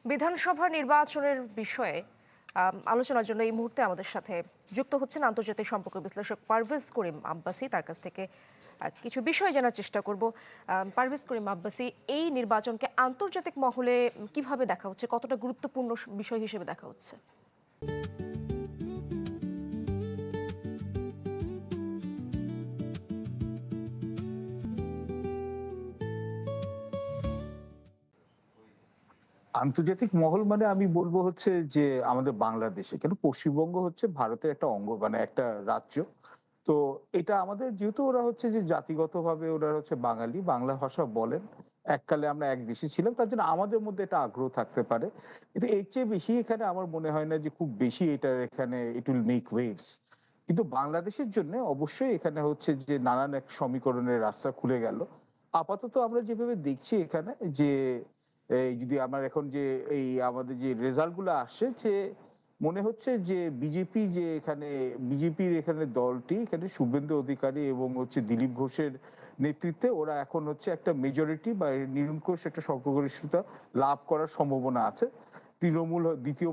বিধানসভা নির্বাচনের বিষয়ে আলোচনার জন্য এই মুহূর্তে আমাদের সাথে যুক্ত হচ্ছেন আন্তর্জাতিক সম্পর্ক বিশ্লেষক পারভেজ করিম আব্বাসী। তার কাছ থেকে কিছু বিষয় জানার চেষ্টা করব। পারভেজ করিম আব্বাসী, এই নির্বাচনকে আন্তর্জাতিক মহলে কিভাবে দেখা হচ্ছে, কতটা গুরুত্বপূর্ণ বিষয় হিসেবে দেখা হচ্ছে? আন্তর্জাতিক মহল মানে আমি বলবো হচ্ছে যে আমাদের বাংলাদেশে, কেন পশ্চিমবঙ্গ হচ্ছে ভারতের একটা অঙ্গ, মানে একটা রাজ্য। তো এটা আমাদের, যেহেতু ওরা হচ্ছে যে জাতিগতভাবে ওরা হচ্ছে বাঙালি, বাংলা ভাষা বলেন, এককালে আমরা এক দেশে ছিলাম, তার জন্য আমাদের মধ্যে একটা আগ্রহ থাকতে পারে। কিন্তু এর চেয়ে বেশি এখানে আমার মনে হয় না যে খুব বেশি এটা এখানে ইট উইল মেক ওয়েভস। কিন্তু বাংলাদেশের জন্য অবশ্যই এখানে হচ্ছে যে নানান এক সমীকরণের রাস্তা খুলে গেল। আপাতত আমরা যেভাবে দেখছি এখানে যে এই যদি আমার এখন যে এই আমাদের যে রেজাল্ট গুলো আসছে, যে মনে হচ্ছে যে বিজেপির এখানে দলটি এখানে শুভেন্দু অধিকারী এবং হচ্ছে দিলীপ ঘোষের নেতৃত্বে ওরা এখন হচ্ছে একটা মেজরিটি বা নিরঙ্কুশ একটা সংখ্যাগরিষ্ঠতা লাভ করার সম্ভাবনা আছে। তৃণমূল দ্বিতীয়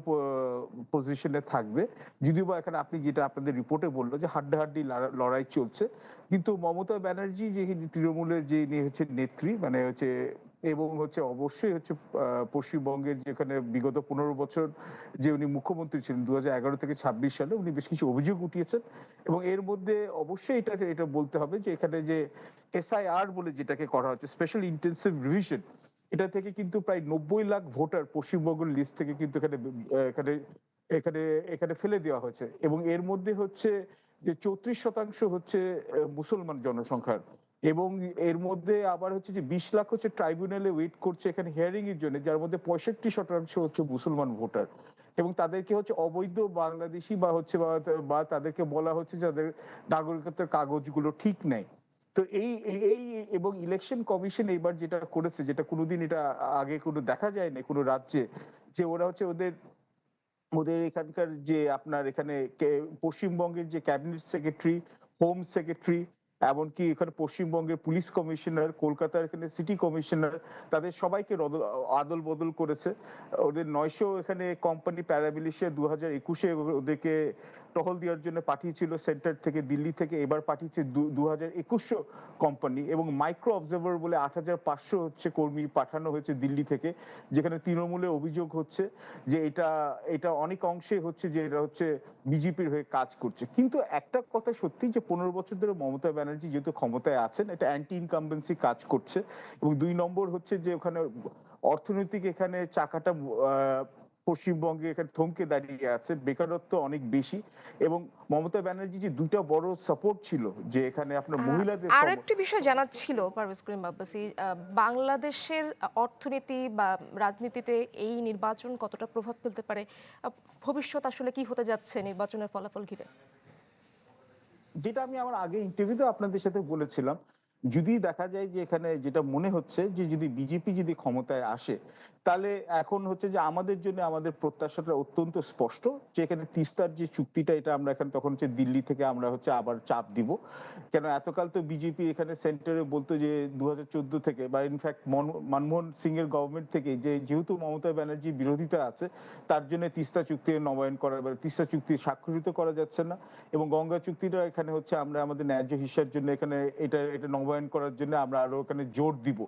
পজিশনে থাকবে, যদিও বা এখানে আপনি যেটা আপনাদের রিপোর্টে বললো যে হাড্ডাহাড্ডি লড়াই চলছে। কিন্তু মমতা ব্যানার্জি যে তৃণমূলের যে হচ্ছে নেত্রী, মানে হচ্ছে এবং হচ্ছে অবশ্যই হচ্ছে পশ্চিমবঙ্গের যেখানে বিগত 15 বছর যে উনি মুখ্যমন্ত্রী ছিলেন 2011 থেকে 26 সালে, উনি বেশ কিছু অভিযোগ উঠিয়েছেন। এবং এর মধ্যে অবশ্যই এটা বলতে হবে যে এখানে যে এসআইআর বলে যেটাকে করা হচ্ছে, স্পেশাল ইন্টেন্সিভ রিভিশন, এটা থেকে কিন্তু প্রায় 90 লাখ ভোটার পশ্চিমবঙ্গের লিস্ট থেকে কিন্তু এখানে এখানে এখানে ফেলে দেওয়া হয়েছে। এবং এর মধ্যে হচ্ছে যে 34% হচ্ছে মুসলমান জনসংখ্যার। এবং এর মধ্যে আবার হচ্ছে যে 20 লাখ হচ্ছে ট্রাইব্যুনালে ওয়েট করছে এখানে হিয়ারিং এর জন্য, যার মধ্যে 65% হচ্ছে মুসলমান ভোটার। এবং তাদেরকে হচ্ছে অবৈধ বাংলাদেশি বা তাদেরকে বলা হচ্ছে যাদের নাগরিকত্বের কাগজগুলো ঠিক নেই। তো এই এই এই- এবং ইলেকশন কমিশন এবার যেটা করেছে, যেটা কোনোদিন এটা আগে কোনো দেখা যায় না কোনো রাজ্যে, যে ওরা হচ্ছে ওদের ওদের এখানকার যে আপনার এখানে পশ্চিমবঙ্গের যে ক্যাবিনেট সেক্রেটারি, হোম সেক্রেটারি, এমনকি এখানে পশ্চিমবঙ্গের পুলিশ কমিশনার, কলকাতার এখানে সিটি কমিশনার, তাদের সবাইকে আদল বদল করেছে। ওদের 900 এখানে কোম্পানি প্যারামিলিশিয়া 2021-এ ওদেরকে টহল দেওয়ার জন্য পাঠিয়েছিল সেন্টার থেকে, দিল্লি থেকে। এবার পাঠিয়েছে 2100 কোম্পানি। এবং মাইক্রো অবজার্ভার বলে 8500 হচ্ছে কর্মী পাঠানো হয়েছে দিল্লি থেকে, যেখানে তৃণমূলে অভিযোগ হচ্ছে যে এটা এটা অনেক অংশে হচ্ছে যে এটা হচ্ছে বিজেপির হয়ে কাজ করছে। কিন্তু একটা কথা সত্যি যে 15 বছর ধরে মমতা ব্যানার্জি যেহেতু ক্ষমতায় আছেন, এটা অ্যান্টি ইনকামবেন্সি কাজ করছে। এবং 2 নম্বর হচ্ছে যে ওখানে অর্থনৈতিক এখানে চাকাটা পশ্চিমবঙ্গে এখানে থমকে দাঁড়িয়ে আছে, বেকারত্ব অনেক বেশি। এবং মমতা ব্যানার্জি যে দুইটা বড় সাপোর্ট ছিল, যে এখানে আপনার মহিলাদের আরো একটি বিষয় জানার ছিল পারভেজ করিম আব্বাসী, বাংলাদেশের অর্থনীতি বা রাজনীতিতে এই নির্বাচন কতটা প্রভাব ফেলতে পারে? ভবিষ্যৎ আসলে কি হতে যাচ্ছে নির্বাচনের ফলাফল ঘিরে? যেটা আমি আমার আগে ইন্টারভিউতে আপনাদের সাথে বলেছিলাম, যদি দেখা যায় যে এখানে যেটা মনে হচ্ছে যে যদি বিজেপি যদি ক্ষমতায় আসে, তাহলে এখন হচ্ছে যে আমাদের জন্য আমাদের প্রত্যাশাটা অত্যন্ত স্পষ্ট, যে এখানে তিস্তার যে চুক্তিটা, এটা আমরা এখন তখন হচ্ছে দিল্লি থেকে আমরা হচ্ছে আবার চাপ দিব। কেন এতকাল তো বিজেপি এখানে সেন্টারে বলতো যে 2014 থেকে বা ইনফ্যাক্ট মনমোহন সিং এর গভর্নমেন্ট থেকে, যে যেহেতু মমতা ব্যানার্জি বিরোধিতা আছে, তার জন্য তিস্তা চুক্তি নবায়ন করা বা তিস্তা চুক্তি স্বাক্ষরিত করা যাচ্ছে না। এবং গঙ্গা চুক্তিটা এখানে হচ্ছে আমরা আমাদের ন্যায্য হিস্যার জন্য এখানে এটা নবায়ন করার জন্য আমরা আরো এখানে জোর দিব।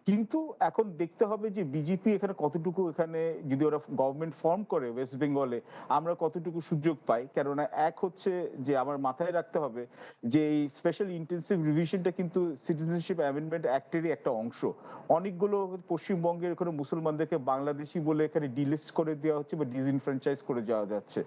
কিন্তু এখন দেখতে হবে যে বিজেপি এখানে কতটুকু, এখানে যদি ওরা গভর্নমেন্ট ফর্ম করে ওয়েস্ট বেঙ্গলে, আমরা কতটুকু সুযোগ পাই। কেননা এক হচ্ছে যে আমার মাথায় রাখতে হবে যে এই স্পেশাল ইন্টেন্সিভ রিভিশনটা কিন্তু সিটিজেনশিপ অ্যামেন্ডমেন্ট অ্যাক্টেরই একটা অংশ। অনেকগুলো পশ্চিমবঙ্গের এখানে মুসলমানদেরকে বাংলাদেশি বলে এখানে ডিলিস্ট করে দেওয়া হচ্ছে বা ডিসইনফ্র্যাঞ্চাইজ করে যাওয়া যাচ্ছে।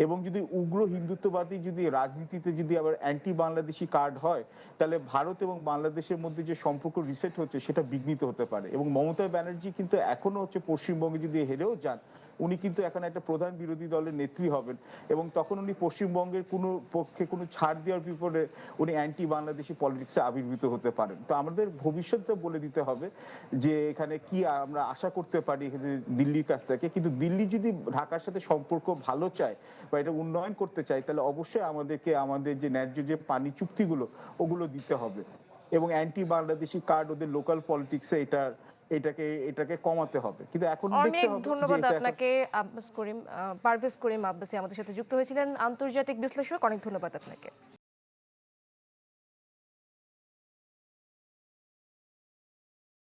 এবং যদি উগ্র হিন্দুত্ববাদী যদি রাজনীতিতে যদি আবার অ্যান্টি বাংলাদেশি কার্ড হয়, তাহলে ভারত এবং বাংলাদেশের মধ্যে যে সম্পর্ক রিসেট হচ্ছে সেটা বিঘ্নিত হতে পারে। এবং মমতা ব্যানার্জি কিন্তু এখনো হচ্ছে পশ্চিমবঙ্গে যদি হেরেও যান, উনি কিন্তু এখন একটা প্রধান বিরোধী দলের নেত্রী হবেন। এবং তখন উনি পশ্চিমবঙ্গের কোনো পক্ষে কোনো ছাড় দেওয়ার বিপরীতে উনি অ্যান্টি বাংলাদেশি পলিটিক্সে আবির্ভূত হতে পারেন। তো আমাদের ভবিষ্যৎটা বলে দিতে হবে যে এখানে কি আমরা আশা করতে পারি দিল্লির কাছ থেকে। কিন্তু দিল্লি যদি ঢাকার সাথে সম্পর্ক ভালো চায় বা এটা উন্নয়ন করতে চায়, তাহলে অবশ্যই আমাদেরকে আমাদের যে ন্যায্য যে পানি চুক্তিগুলো ওগুলো দিতে হবে। এবং অ্যান্টি বাংলাদেশি কার্ড ওদের লোকাল পলিটিক্সে এটা এটাকে কমাতে হবে, কিন্তু এখন দেখতে অনেক হবে যে ধন্যবাদ এটা এখন আপনাকে পারভেজ করিম আব্বাসী আমাদের সাথে যুক্ত হয়েছিলেন, আন্তর্জাতিক বিশ্লেষক। অনেক ধন্যবাদ আপনাকে।